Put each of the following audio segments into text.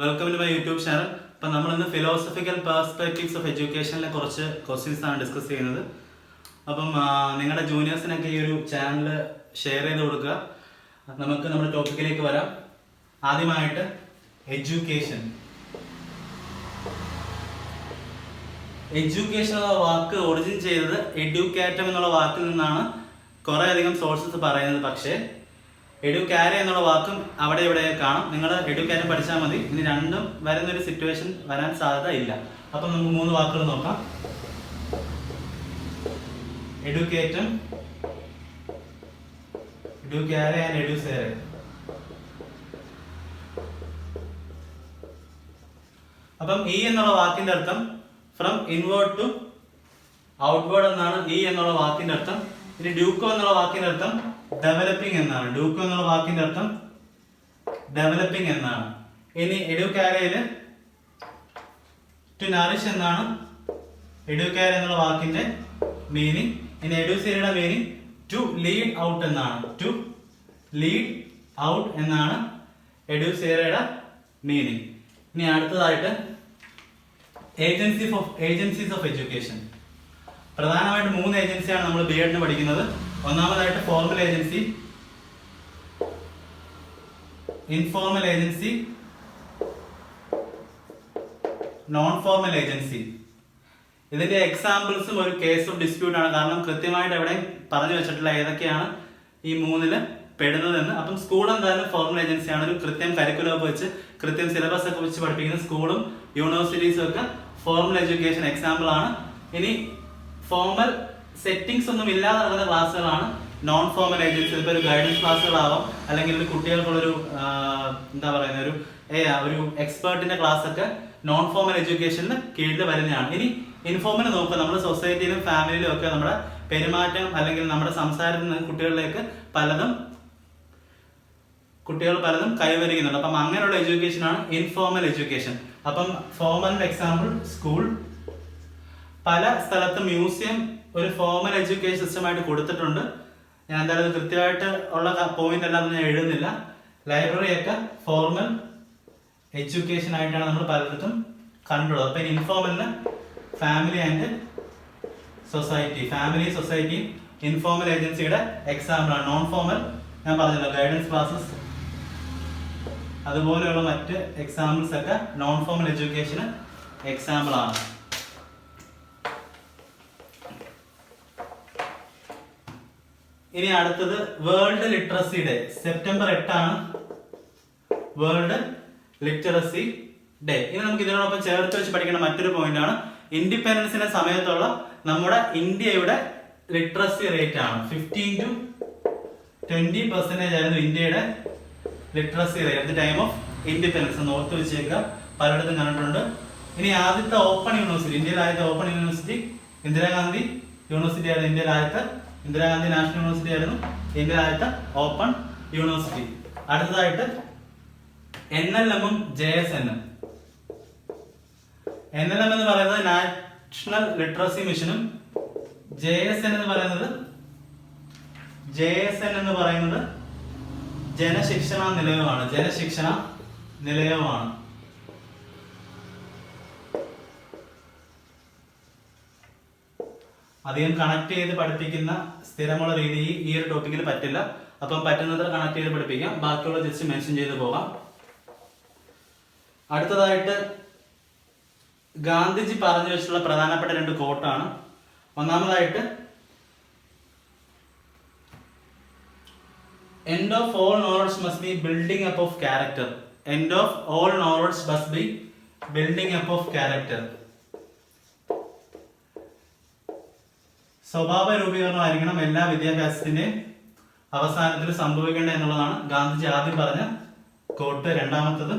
Welcome to my YouTube channel. അപ്പം നമ്മളിന്ന് philosophical perspectives of എഡ്യൂക്കേഷനിലെ കുറച്ച് ക്വസ്റ്റ്യൻസ് ആണ് ഡിസ്കസ് ചെയ്യുന്നത്. അപ്പം നിങ്ങളുടെ ജൂനിയേഴ്സിനൊക്കെ ഈ ഒരു ചാനൽ ഷെയർ ചെയ്ത് കൊടുക്കുക. നമുക്ക് നമ്മുടെ ടോപ്പിക്കിലേക്ക് വരാം. ആദ്യമായിട്ട് എഡ്യൂക്കേഷൻ. എഡ്യൂക്കേഷൻ എന്ന വാക്ക് ഒറിജിൻ ചെയ്തത് എഡ്യൂക്കേറ്റം എന്നുള്ള വാക്കിൽ നിന്നാണ് കുറേ അധികം സോഴ്സസ് പറയുന്നത്. പക്ഷേ എഡ്യൂക്കാരെ എന്നുള്ള വാക്കും അവിടെ ഇവിടെ കാണും. നിങ്ങൾ എഡ്യൂക്കേറ്റം പഠിച്ചാൽ മതി. ഇനി രണ്ടും വരുന്നൊരു സിറ്റുവേഷൻ വരാൻ സാധ്യത ഇല്ല. അപ്പം നമുക്ക് മൂന്ന് വാക്കുകൾ നോക്കാം. എഡ്യൂക്കേറ്റം, എഡ്യൂക്കാരെ ആൻഡ് എഡ്യൂസേറെ. അപ്പം ഇ എന്നുള്ള വാക്കിന്റെ അർത്ഥം ഫ്രം ഇൻവേർഡ് ടു ഔട്ട്വേർഡ് എന്നാണ് ഇ എന്നുള്ള വാക്കിന്റെ അർത്ഥം. ഇനി ഡ്യൂക്കോ എന്നുള്ള വാക്കിന്റെ അർത്ഥം ഡെവലപ്പിംഗ് എന്നാണ്. ഡ്യൂക്കോ എന്നുള്ള വാക്കിന്റെ അർത്ഥം ഡെവലപ്പിംഗ് എന്നാണ്. ഇനി എഡ്യൂക്കാരയില് ടു നറിഷ് എന്നാണ് എഡ്യൂക്കാര എന്നുള്ള വാക്കിന്റെ മീനിങ്. ഇനി എഡ്യൂസേരയുടെ മീനിങ് ടു ലീഡ് ഔട്ട് എന്നാണ്. ടു ലീഡ് ഔട്ട് എന്നാണ് എഡ്യൂസേരയുടെ മീനിങ്. ഇനി അടുത്തതായിട്ട് ഏജൻസീസ് ഓഫ് എഡ്യൂക്കേഷൻ. പ്രധാനമായിട്ട് 3 ഏജൻസിയാണ് നമ്മൾ ബി എഡിന് പഠിക്കുന്നത്. ഒന്നാമതായിട്ട് formal agency, informal agency, non formal agency. ഇതിന്റെ എക്സാമ്പിൾസും ഒരു കേസ് ഓഫ് ഡിസ്പ്യൂട്ട് ആണ്. കാരണം കൃത്യമായിട്ട് എവിടെയും പറഞ്ഞു വെച്ചിട്ടില്ല ഏതൊക്കെയാണ് ഈ 3-ല് പെടുന്നതെന്ന്. അപ്പം സ്കൂൾ എന്തായാലും ഫോർമൽ ഏജൻസിയാണ്. ഒരു കൃത്യം കരിക്കുലം ഒക്കെ വെച്ച് കൃത്യം സിലബസ് ഒക്കെ വെച്ച് പഠിപ്പിക്കുന്ന സ്കൂളും യൂണിവേഴ്സിറ്റീസും ഒക്കെ ഫോർമൽ എഡ്യൂക്കേഷൻ എക്സാമ്പിൾ ആണ്. ഇനി ഫോർമൽ സെറ്റിംഗ്സ് ഒന്നും ഇല്ലാതെ നടക്കുന്ന ക്ലാസ്സുകളാണ് നോൺ ഫോർമൽ ഏജൻസി. ഇപ്പോൾ ഒരു ഗൈഡൻസ് ക്ലാസ്സുകളാവാം, അല്ലെങ്കിൽ ഒരു കുട്ടികൾക്കുള്ളൊരു എന്താ പറയുന്ന ഒരു എക്സ്പേർട്ടിന്റെ ക്ലാസ് ഒക്കെ നോൺ ഫോർമൽ എഡ്യൂക്കേഷന് കീഴിൽ വരുന്നതാണ്. ഇനി ഇൻഫോർമൽ നോക്കുക, നമ്മുടെ സൊസൈറ്റിയിലും ഫാമിലിയിലും ഒക്കെ നമ്മുടെ പെരുമാറ്റം അല്ലെങ്കിൽ നമ്മുടെ സംസാരത്തിൽ നിന്ന് കുട്ടികൾ പലതും കൈവരിക്കുന്നുണ്ട്. അപ്പം അങ്ങനെയുള്ള എഡ്യൂക്കേഷനാണ് ഇൻഫോർമൽ എഡ്യൂക്കേഷൻ. അപ്പം ഫോർമലിന്റെ എക്സാമ്പിൾ സ്കൂൾ. പല സ്ഥലത്തും മ്യൂസിയം ഒരു ഫോർമൽ എഡ്യൂക്കേഷൻ സിസ്റ്റമായിട്ട് കൊടുത്തിട്ടുണ്ട്. ഞാൻ എന്തായാലും കൃത്യമായിട്ട് ഉള്ള പോയിന്റ് എല്ലാം ഞാൻ എഴുതുന്നില്ല. ലൈബ്രറി ഒക്കെ ഫോർമൽ എഡ്യൂക്കേഷൻ ആയിട്ടാണ് നമ്മൾ പലയിടത്തും കണ്ടുള്ളത്. അപ്പൊ ഇൻഫോർമലിന് family and society, family society informal ഏജൻസിയുടെ എക്സാമ്പിൾ ആണ്. നോൺ ഫോർമൽ ഞാൻ പറഞ്ഞല്ലോ, ഗൈഡൻസ് ക്ലാസ്സസ് അതുപോലെയുള്ള മറ്റ് എക്സാമ്പിൾസ് ഒക്കെ നോൺ ഫോർമൽ എഡ്യൂക്കേഷന് എക്സാമ്പിൾ ആണ്. ഇനി അടുത്തത് വേൾഡ് ലിറ്ററസി ഡേ. സെപ്റ്റംബർ 8 ആണ് വേൾഡ് ലിറ്ററസി ഡേ. ഇനി നമുക്ക് ഇതിനോടൊപ്പം ചേർത്ത് വെച്ച് പഠിക്കേണ്ട മറ്റൊരു പോയിന്റ് ആണ് ഇൻഡിപെൻഡൻസിന്റെ സമയത്തുള്ള നമ്മുടെ ഇന്ത്യയുടെ ലിറ്ററസി റേറ്റ് ആണ്. 15 to 20% ആയിരുന്നു ഇന്ത്യയുടെ literacy rate at the time of independence. എന്ന് ഓർത്ത് വെച്ചേക്കുക, പലയിടത്തും കണ്ടിട്ടുണ്ട്. ഇനി ആദ്യത്തെ ഓപ്പൺ യൂണിവേഴ്സിറ്റി, ഇന്ത്യയിലെ ആദ്യത്തെ ഓപ്പൺ യൂണിവേഴ്സിറ്റി ഇന്ദിരാഗാന്ധി യൂണിവേഴ്സിറ്റി ആയിരുന്നു. ഇന്ത്യയിലെ ആദ്യത്തെ ഇന്ദിരാഗാന്ധി നാഷണൽ യൂണിവേഴ്സിറ്റി ആയിരുന്നു ഇന്ത്യയിലെ ആദ്യത്തെ ഓപ്പൺ യൂണിവേഴ്സിറ്റി. അടുത്തതായിട്ട് NLM-ഉം JSN-ഉം. NLM എന്ന് പറയുന്നത് നാഷണൽ ലിറ്ററസി മിഷനും JSN എന്ന് പറയുന്നത് ജനശിക്ഷണ നിലയമാണ്. ജനശിക്ഷണ നിലയമാണ്. അധികം കണക്ട് ചെയ്ത് പഠിപ്പിക്കുന്ന സ്ഥിരമുള്ള രീതി ഈ ഒരു ടോപ്പിക്കിൽ പറ്റില്ല. അപ്പം പറ്റുന്നത്ര കണക്ട് ചെയ്ത് പഠിപ്പിക്കാം. ബാക്കിയുള്ള ജസ്റ്റ് മെൻഷൻ ചെയ്ത് പോകാം. അടുത്തതായിട്ട് ഗാന്ധിജി പറഞ്ഞു വെച്ചിട്ടുള്ള പ്രധാനപ്പെട്ട 2 കോട്ടാണ്. ഒന്നാമതായിട്ട് end of all knowledge must be building up of character. End of all knowledge must be building up of character. സ്വഭാവ രൂപീകരണമായിരിക്കണം എല്ലാ വിദ്യാഭ്യാസത്തിന്റെയും അവസാനത്തിൽ സംഭവിക്കേണ്ടത് എന്നുള്ളതാണ് ഗാന്ധിജി ആദ്യം പറഞ്ഞ കോട്ട്. രണ്ടാമത്തത്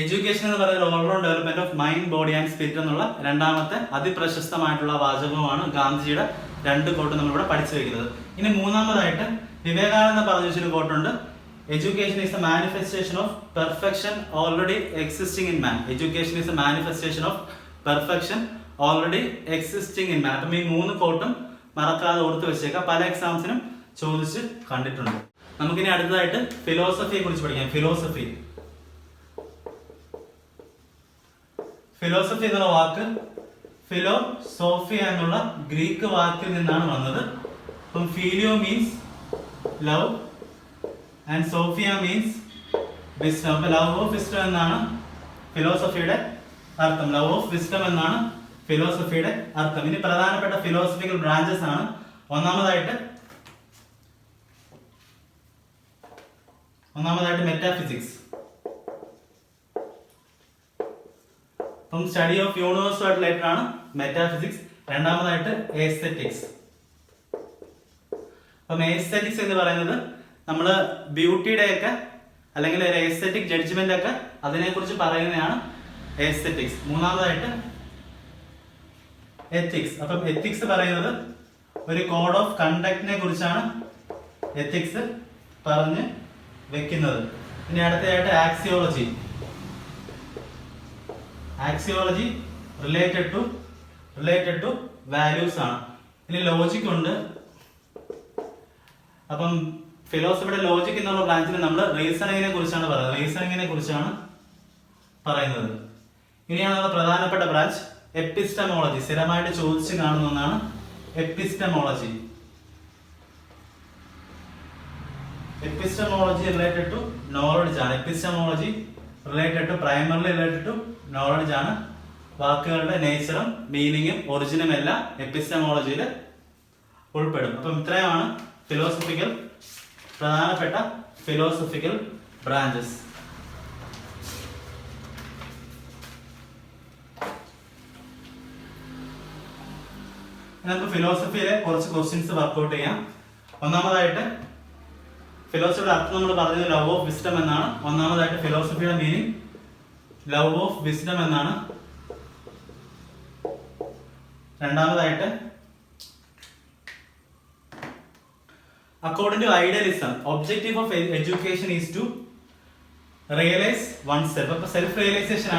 എഡ്യൂക്കേഷൻ എന്ന് പറയുന്നത് all-round development of mind, body and spirit എന്നുള്ള രണ്ടാമത്തെ അതിപ്രശസ്തമായിട്ടുള്ള വാചകവുമാണ് ഗാന്ധിജിയുടെ 2 കോട്ട് നമ്മളിവിടെ പഠിച്ചു വെക്കുന്നത്. ഇനി മൂന്നാമതായിട്ട് വിവേകാനന്ദ പറഞ്ഞു വെച്ചൊരു കോട്ടുണ്ട്. Education is a manifestation of perfection already existing in man. Education is a manifestation of perfection already existing in man. അപ്പം ഈ 3 കോട്ടും മറക്കാതെ ഓർത്ത് വെച്ചേക്കാം. പല എക്സാംസിനും ചോദിച്ച് കണ്ടിട്ടുണ്ട്. നമുക്കിനി അടുത്തതായിട്ട് ഫിലോസഫിയെ കുറിച്ച് പഠിക്കാം. ഫിലോസഫി ഫിലോസഫി എന്നുള്ള വാക്ക് ഫിലോസോഫിയ എന്നുള്ള ഗ്രീക്ക് വാക്കിൽ നിന്നാണ് വന്നത്. അപ്പം phileo means love and sophia means wisdom. അപ്പൊ ലവ് ഓഫ് വിസ്ഡം എന്നാണ് ഫിലോസഫിയുടെ അർത്ഥം. ലവ് ഓഫ് വിസ്ഡം എന്നാണ് ഫിലോസഫിയുടെ അർത്ഥം. ഇനി പ്രധാനപ്പെട്ട ഫിലോസഫിക്കൽ ബ്രാഞ്ചസ് ആണ്. ഒന്നാമതായിട്ട് മെറ്റാഫിസിക്സ്. അപ്പം സ്റ്റഡി ഓഫ് യൂണിവേഴ്സുമായിട്ട് റിലേറ്റഡ് ആണ് മെറ്റാഫിസിക്സ്. രണ്ടാമതായിട്ട് എസ്തെറ്റിക്സ്. അപ്പം എസ്തെറ്റിക്സ് എന്ന് പറയുന്നത് നമ്മൾ ബ്യൂട്ടിയുടെ ഒക്കെ അല്ലെങ്കിൽ ഒരു എസ്തെറ്റിക് ജഡ്ജ്മെന്റ് ഒക്കെ അതിനെക്കുറിച്ച് പറയുന്നതാണ് എസ്തെറ്റിക്സ്. മൂന്നാമതായിട്ട് എത്തിക്സ്. അപ്പം എത്തിക്സ് പറയുന്നത് ഒരു കോഡ് ഓഫ് കണ്ടക്റ്റിനെ കുറിച്ചാണ് എത്തിക്സ് പറഞ്ഞ് വെക്കുന്നത്. ഇനി അടുത്തതായിട്ട് axiology. Axiology related to values ആണ്. ഇനി ലോജിക് ഉണ്ട്. അപ്പം ഫിലോസഫിയുടെ ലോജിക് എന്നുള്ള ബ്രാഞ്ചിൽ നമ്മൾ റീസണിങ്ങിനെ കുറിച്ചാണ് പറയുന്നത്. ഇനിയാണ് നമ്മുടെ പ്രധാനപ്പെട്ട ബ്രാഞ്ച് എപ്പിസ്റ്റമോളജി. സ്ഥിരമായിട്ട് ചോദിച്ചു കാണുന്ന ഒന്നാണ് epistemology. Epistemology related to knowledge ആണ്. Epistemology primarily related to knowledge ആണ്. വാക്കുകളുടെ നേച്ചറും മീനിങ്ങും ഒറിജിനും എല്ലാം എപ്പിസ്റ്റമോളജിയിൽ ഉൾപ്പെടും. അപ്പം ഇത്രയുമാണ് പ്രധാനപ്പെട്ട ഫിലോസഫിക്കൽ ബ്രാഞ്ചസ്. നമുക്ക് ഫിലോസഫിയിലെ കുറച്ച് ക്വസ്റ്റ്യൻസ് വർക്ക്ഔട്ട് ചെയ്യാം. ഒന്നാമതായിട്ട് ഫിലോസഫിയുടെ അർത്ഥം നമ്മൾ പറഞ്ഞത് ലവ് ഓഫ് വിസ്ഡം എന്നാണ്. ഒന്നാമതായിട്ട് ഫിലോസഫിയുടെ മീനിങ് ലവ് ഓഫ് വിസ്ഡം എന്നാണ്. രണ്ടാമതായിട്ട് according to idealism objective of education is to realize oneself. അപ്പൊ സെൽഫ് റിയലൈസേഷൻ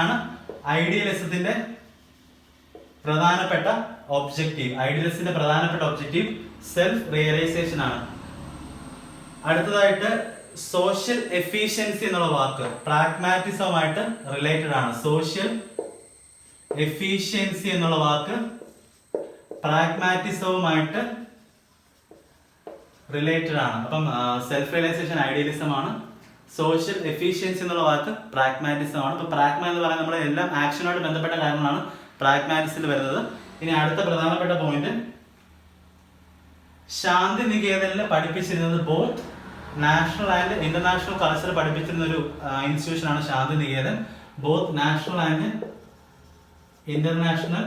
ആണ് ഐഡിയലിസത്തിന്റെ പ്രധാനപ്പെട്ട ഒബ്ജക്റ്റീവ്. സെൽഫ് റിയലൈസേഷൻ ആണ്. അടുത്തതായിട്ട് സോഷ്യൽ എഫിഷ്യൻസി എന്നുള്ള വാക്ക് പ്രാഗ്മാറ്റിസവുമായിട്ട് റിലേറ്റഡ് ആണ്. സോഷ്യൽ എഫിഷ്യൻസി എന്നുള്ള വാക്ക് പ്രാഗ്മാറ്റിസവുമായിട്ട് റിലേറ്റഡ് ആണ്. അപ്പം സെൽഫ് റിയലൈസേഷൻ ഐഡിയലിസം ആണ്. സോഷ്യൽ എഫിഷ്യൻസി എന്നുള്ള വാക്ക് പ്രാഗ്മാറ്റിസം ആണ്. അപ്പൊ പ്രാഗ്മ എന്ന് പറയുന്നത് നമ്മുടെ എല്ലാം ആക്ഷനുമായിട്ട് ബന്ധപ്പെട്ട കാര്യങ്ങളാണ് പ്രാഗ്മാറ്റിസിൽ വരുന്നത്. ഇനി അടുത്ത പ്രധാനപ്പെട്ട പോയിന്റ് ശാന്തി നികേതനിൽ പഠിപ്പിച്ചിരുന്നത് both national and international culture പഠിപ്പിച്ചിരുന്ന ഒരു ഇൻസ്റ്റിറ്റ്യൂഷൻ ആണ് Shanti Niketan. Both national and international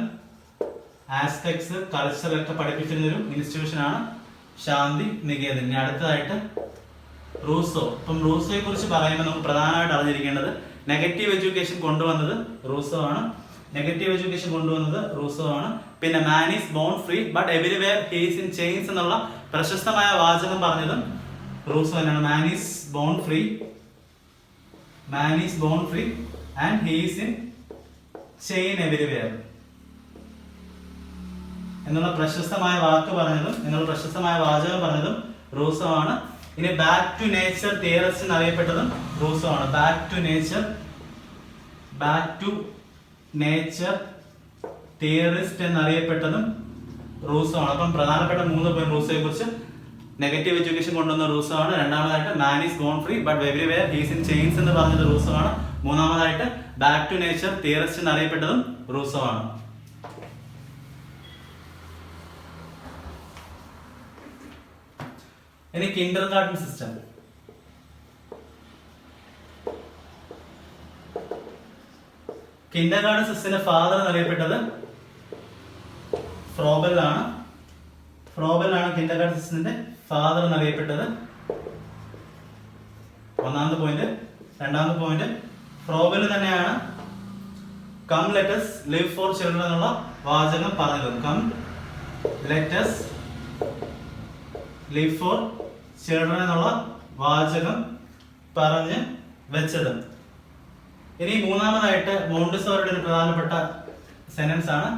aspects culture ഒക്കെ പഠിപ്പിച്ചിരുന്ന ഒരു ഇൻസ്റ്റിറ്റ്യൂഷൻ ആണ് ശാന്തി നികേതൻ. ഇനി അടുത്തതായിട്ട് റൂസോ. അപ്പം റൂസോയെ കുറിച്ച് പറയുമ്പോൾ നമുക്ക് പ്രധാനമായിട്ട് അറിഞ്ഞിരിക്കേണ്ടത് നെഗറ്റീവ് എഡ്യൂക്കേഷൻ കൊണ്ടുവന്നത് റൂസോ ആണ്. പിന്നെ man is born free but everywhere he is in chains എന്നുള്ള പ്രശസ്തമായ വാചകം പറഞ്ഞതും റൂസോ തന്നെയാണ്. Man is born free and he is in chain everywhere എന്നുള്ള പ്രശസ്തമായ വാചകം പറഞ്ഞതും റൂസോ ആണ്. ഇനി ബാക്ക് ടു നേച്ചർ തിയറിസ്റ്റ് എന്നറിയപ്പെട്ടതും റൂസോ ആണ്. ബാക്ക് ടു നേച്ചർ തിയറിസ്റ്റ് എന്നറിയപ്പെട്ടതും റൂസോ ആണ്. അപ്പം പ്രധാനപ്പെട്ട 3 പോയിന്റ് റൂസോയെ കുറിച്ച്. നെഗറ്റീവ് എഡ്യൂക്കേഷൻ കൊണ്ടുവന്ന റൂസോ ആണ്. രണ്ടാമതായിട്ട് man is born free but everywhere he is in chains എന്ന് പറഞ്ഞത് റൂസോ ആണ്. മൂന്നാമതായിട്ട് ബാക്ക് ടു നേച്ചർ തിയറിസ്റ്റ് എന്നറിയപ്പെട്ടതും റൂസോ ആണ്. ഇനി കിൻഡർഗാർട്ടൻ സിസ്റ്റം. കിൻഡർഗാർട്ടൻ സിസ്റ്റത്തിന്റെ ഫാദർ എന്നറിയപ്പെട്ടത് ഫ്രോബൽ ആണ്. കിൻഡർഗാർട്ടൻ സിസ്റ്റത്തിന്റെ ഫാദർ എന്നറിയപ്പെട്ടത്. ഒന്നാമത്തെ പോയിന്റ്. രണ്ടാമത്തെ പോയിന്റ് ഫ്രോബൽ തന്നെയാണ് come let's live for children എന്നുള്ള വാചകം പറഞ്ഞത്. Come let's live for children എന്നുള്ള വാചകം പറഞ്ഞ് വെച്ചത്. ഇനി മൂന്നാമതായിട്ട് മോണ്ടിസോറിയുടെ ഒരു പ്രധാനപ്പെട്ട സെന്റൻസ് ആണ്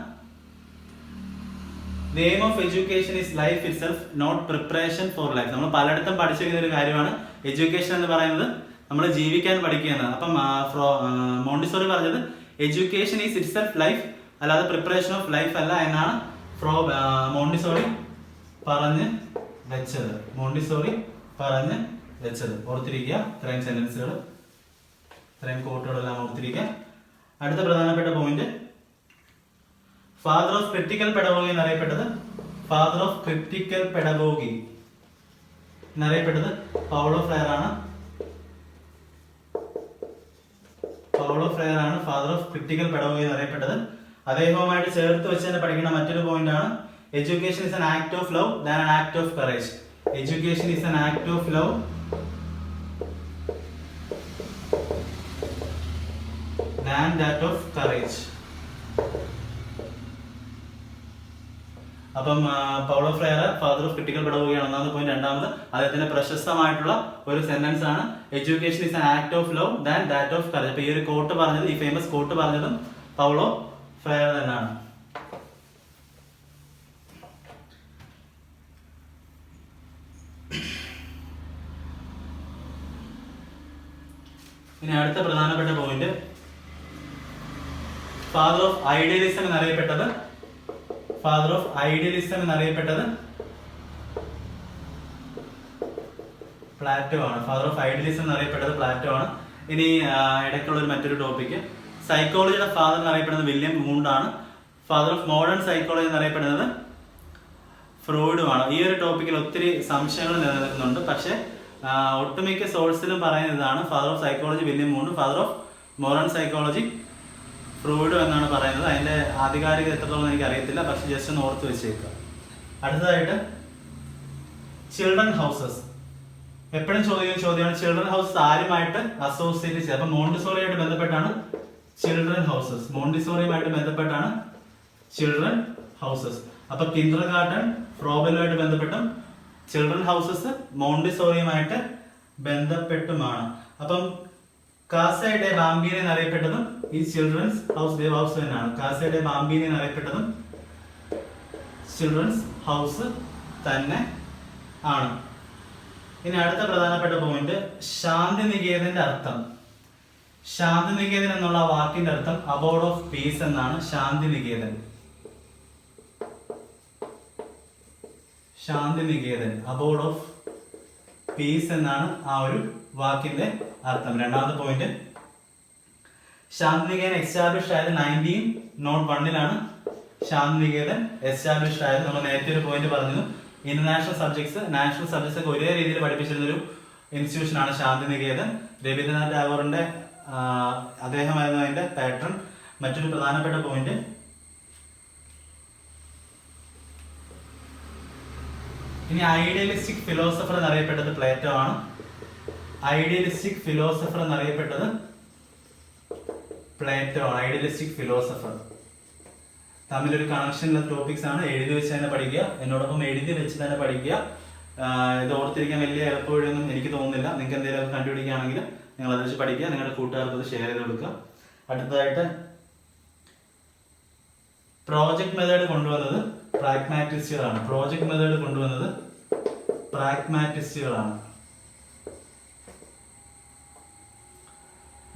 The aim of education is life itself, not preparation for life. നമ്മൾ പലയിടത്തും പഠിച്ചിരിക്കുന്ന ഒരു കാര്യമാണ്. എഡ്യൂക്കേഷൻ എന്ന് പറയുന്നത് നമ്മൾ ജീവിക്കാൻ പഠിക്കുകയാണ്. അപ്പം മോണ്ടിസോറി പറഞ്ഞത് education is it self life, അല്ലാതെ പ്രിപ്പറേഷൻ ഓഫ് ലൈഫ് അല്ല എന്നാണ് മോണ്ടിസോറി പറഞ്ഞ് വെച്ചത്. ഓർത്തിരിക്കുക ഇത്രയും സെന്റൻസുകൾ, ഇത്രയും കോട്ടുകളെല്ലാം ഓർത്തിരിക്കുക. അടുത്ത പ്രധാനപ്പെട്ട point, father of critical pedagogy എന്നറിയപ്പെട്ടത് പൗളോ ഫ്രയർ ആണ്. ഫാദർ ഓഫ് ക്രിട്ടിക്കൽ പെഡഗോഗി എന്നറിയപ്പെട്ടത്. അദ്ദേഹവുമായിട്ട് ചേർത്ത് വെച്ച് തന്നെ പഠിക്കുന്ന മറ്റൊരു പോയിന്റ് ആണ്, education is an act of love than an act of courage. Education is an act of love than that of courage. അപ്പം Paulo Freire father of critical പെഡഗോഗിയാണ് ഒന്നാമത്തെ പോയിന്റ്. രണ്ടാമത് അദ്ദേഹത്തിന്റെ പ്രശസ്തമായിട്ടുള്ള ഒരു സെന്റൻസ് ആണ്, education is an act of love than that of courage. അപ്പൊ ഈ ഒരു കോട്ട് പറഞ്ഞത്, ഈ ഫേമസ് കോട്ട് പറഞ്ഞതും പൗളോ ഫ്രയർ തന്നെയാണ്. ഇനി അടുത്ത പ്രധാനപ്പെട്ട പോയിന്റ്, ഫാദർ ഓഫ് ഐഡിയലിസം എന്നറിയപ്പെട്ടത് പ്ലാറ്റോ ആണ്. ഫാദർ ഓഫ് ഐഡിയലിസം എന്നറിയപ്പെട്ടത് പ്ലാറ്റോ ആണ്. ഇനി ഇടയ്ക്കുള്ള മറ്റൊരു ടോപ്പിക്, സൈക്കോളജിയുടെ ഫാദർ എന്നറിയപ്പെടുന്നത് വില്യം വൂണ്ട് ആണ്. ഫാദർ ഓഫ് മോഡേൺ സൈക്കോളജി എന്നറിയപ്പെടുന്നത് ഫ്രോയിഡുമാണ്. ഈ ഒരു ടോപ്പിക്കിൽ ഒത്തിരി സംശയങ്ങൾ നിലനിൽക്കുന്നുണ്ട്. പക്ഷെ ഒട്ടുമിക്ക സോഴ്സിലും പറയുന്നത് ഇതാണ്, father of psychology William Wundt, father of modern psychology Freud എന്നാണ് പറയുന്നത്. അതിന്റെ ആധികാരികത എത്രത്തോളം എനിക്ക് അറിയത്തില്ല, പക്ഷെ ജസ്റ്റ് ഒന്ന് ഓർത്ത് വെച്ചേക്കുക. അടുത്തതായിട്ട് ചിൽഡ്രൻ ഹൗസസ്. എപ്പോഴും ചോദ്യമാണ് ചിൽഡ്രൻ ഹൗസസ് ആരുമായിട്ട് അസോസിയേറ്റ് ചെയ്യുക. അപ്പൊ മോണ്ടിസോറിയുമായിട്ട് ബന്ധപ്പെട്ടാണ് ചിൽഡ്രൻ ഹൗസസ്. അപ്പൊ കിൻഡർ ഗാർട്ടൻ ഫ്രോബലുമായിട്ട് ബന്ധപ്പെട്ടും ചിൽഡ്രൻ ഹൗസസ് മോണ്ടിസോറിയുമായിട്ട് ബന്ധപ്പെട്ടുമാണ്. അപ്പം കാസ ഡെ ബാംബീനെ എന്നറിയപ്പെട്ടതും ഈ ചിൽഡ്രൻസ് ഹൗസ് തന്നെയാണ്. കാസ ഡെ ബാംബീനെ എന്നറിയപ്പെട്ടതും ചിൽഡ്രൻസ് ഹൗസ് തന്നെ ആണ്. ഇനി അടുത്ത പ്രധാനപ്പെട്ട പോയിന്റ്, ശാന്തിനികേതന്റെ അർത്ഥം. ശാന്തിനികേതൻ എന്നുള്ള വാക്കിന്റെ അർത്ഥം അബോർഡ് ഓഫ് പീസ് എന്നാണ്. ശാന്തിനികേതൻ അബോർഡ് ഓഫ് പീസ് എന്നാണ് ആ ഒരു വാക്കിന്റെ അർത്ഥം. രണ്ടാമത്തെ പോയിന്റ്, ശാന്തിനികേതൻ എസ്റ്റാബ്ലിഷ് ആയത് 1901 ശാന്തിനികേതൻ എസ്റ്റാബ്ലിഷ് ആയത്. നമ്മൾ നേരത്തെ ഒരു പോയിന്റ് പറഞ്ഞു, ഇന്റർനാഷണൽ സബ്ജക്ട്സ് നാഷണൽ സബ്ജക്ട്സ് ഒക്കെ ഒരേ രീതിയിൽ പഠിപ്പിച്ചിരുന്ന ഒരു ഇൻസ്റ്റിറ്റ്യൂഷൻ ആണ് ശാന്തിനികേതൻ. രവീന്ദ്രനാഥ് ടാഗോറിന്റെ അദ്ദേഹമായിരുന്നു അതിന്റെ പാട്രൺ. മറ്റൊരു പ്രധാനപ്പെട്ട പോയിന്റ്, ഇനി ഐഡിയലിസ്റ്റിക് ഫിലോസഫർ എന്നറിയപ്പെട്ടത് പ്ലേറ്റോ ആണ്. ഐഡിയലിസ്റ്റിക് ഫിലോസഫർ തമ്മിലൊരു കണക്ഷനുള്ള ടോപ്പിക്സ് ആണ്. എഴുതി വെച്ച് തന്നെ പഠിക്കുക, എന്നോടൊപ്പം എഴുതി വെച്ച് തന്നെ പഠിക്കുക. ഇത് ഓർത്തിരിക്കാൻ വലിയ എളുപ്പവഴിയൊന്നും എനിക്ക് തോന്നുന്നില്ല. നിങ്ങൾക്ക് എന്തെങ്കിലും കണ്ടുപിടിക്കുകയാണെങ്കിൽ നിങ്ങൾ അത് വെച്ച് പഠിക്കുക, നിങ്ങളുടെ കൂട്ടുകാർക്ക് അത് ഷെയർ ചെയ്ത് കൊടുക്കുക. അടുത്തതായിട്ട് പ്രോജക്ട് മെത്തേഡ് കൊണ്ടുവന്നത് പ്രാഗ്മാറ്റിസ്റ്റുകളാണ്.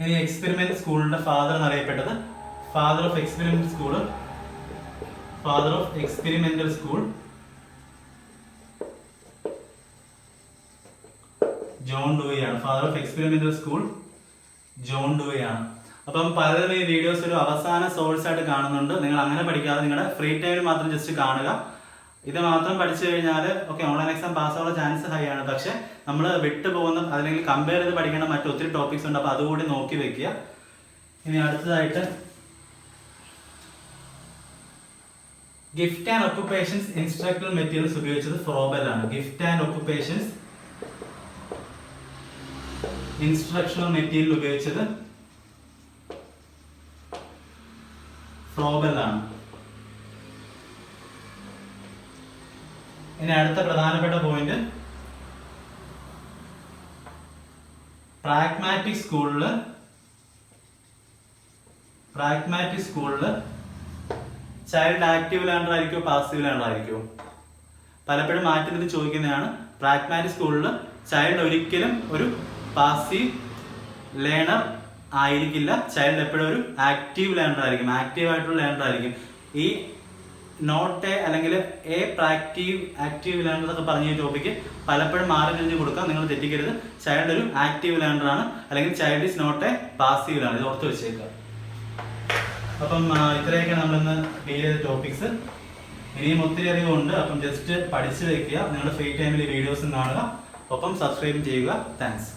ഇനി എക്സ്പെരിമെന്റ് സ്കൂളിന്റെ ഫാദർ എന്നറിയപ്പെട്ടത് father of experimental school John Dewey ആണ്. Father of experimental school John Dewey ആണ്. അപ്പം പലരും ഈ വീഡിയോസ് ഒരു അവസാന സോഴ്സ് ആയിട്ട് കാണുന്നുണ്ട്. നിങ്ങൾ അങ്ങനെ പഠിക്കാതെ നിങ്ങളുടെ ഫ്രീ ടൈമിൽ മാത്രം ജസ്റ്റ് കാണുക. ഇത് മാത്രം പഠിച്ചു കഴിഞ്ഞാൽ ഓക്കെ, ഓൺലൈൻ എക്സാം പാസ്സാവാനുള്ള ചാൻസ് ഹൈ ആണ്. പക്ഷെ നമ്മൾ വിട്ടുപോകുന്ന അല്ലെങ്കിൽ കമ്പയർ ചെയ്ത് പഠിക്കേണ്ട മറ്റൊത്തിരി ടോപ്പിക്സ് ഉണ്ട്. അപ്പൊ അതുകൂടി നോക്കി വെക്കുക. ഇനി അടുത്തതായിട്ട് gift and occupations instructional materials ഉപയോഗിച്ചത് ഫ്രോബൽ ആണ്. Gift and occupations instructional material ഉപയോഗിച്ചത് ഫ്രോബൽ ആണ്. ഇനി അടുത്ത പ്രധാനപ്പെട്ട പോയിന്റ്, പ്രാഗ്മാറ്റിക് സ്കൂളില് ചൈൽഡ് ആക്റ്റീവ് ലേണർ ആയിരിക്കുമോ പാസീവ് ലേണർ ആയിരിക്കുമോ? പലപ്പോഴും മാറ്റി നിർത്തി ചോദിക്കുന്നതാണ്. പ്രാഗ്മാറ്റിക് സ്കൂളിൽ ചൈൽഡ് ഒരിക്കലും ഒരു പാസീവ് ലേണർ ആയിരിക്കില്ല. ചൈൽഡ് എപ്പോഴും ഒരു ആക്റ്റീവ് ലേണർ ആയിരിക്കും, ആക്റ്റീവ് ആയിട്ടുള്ള ലേണർ ആയിരിക്കും. ഈ നോട്ട് എ അല്ലെങ്കിൽ എ പ്രാക്റ്റീവ് ആക്റ്റീവ് ലേണർ എന്നൊക്കെ പറഞ്ഞ ഈ ടോപ്പിക്ക് പലപ്പോഴും മാറി തിരിഞ്ഞ് കൊടുക്കാം. നിങ്ങൾ തെറ്റിക്കരുത്. ചൈൽഡ് ഒരു ആക്റ്റീവ് ലേണർ ആണ്, അല്ലെങ്കിൽ child is not a passive learner. ഇത് ഓർത്ത് വെച്ചേക്കുക. അപ്പം ഇത്രയൊക്കെ നമ്മളിന്ന് ഡീൽ ചെയ്ത ടോപ്പിക്സ്. ഇനിയും ഒത്തിരി അധികം ഉണ്ട്. അപ്പം ജസ്റ്റ് പഠിച്ചു വെക്കുക. നിങ്ങളുടെ ഫ്രീ ടൈമിൽ ഈ വീഡിയോസും കാണുക, ഒപ്പം സബ്സ്ക്രൈബ് ചെയ്യുക. താങ്ക്സ്.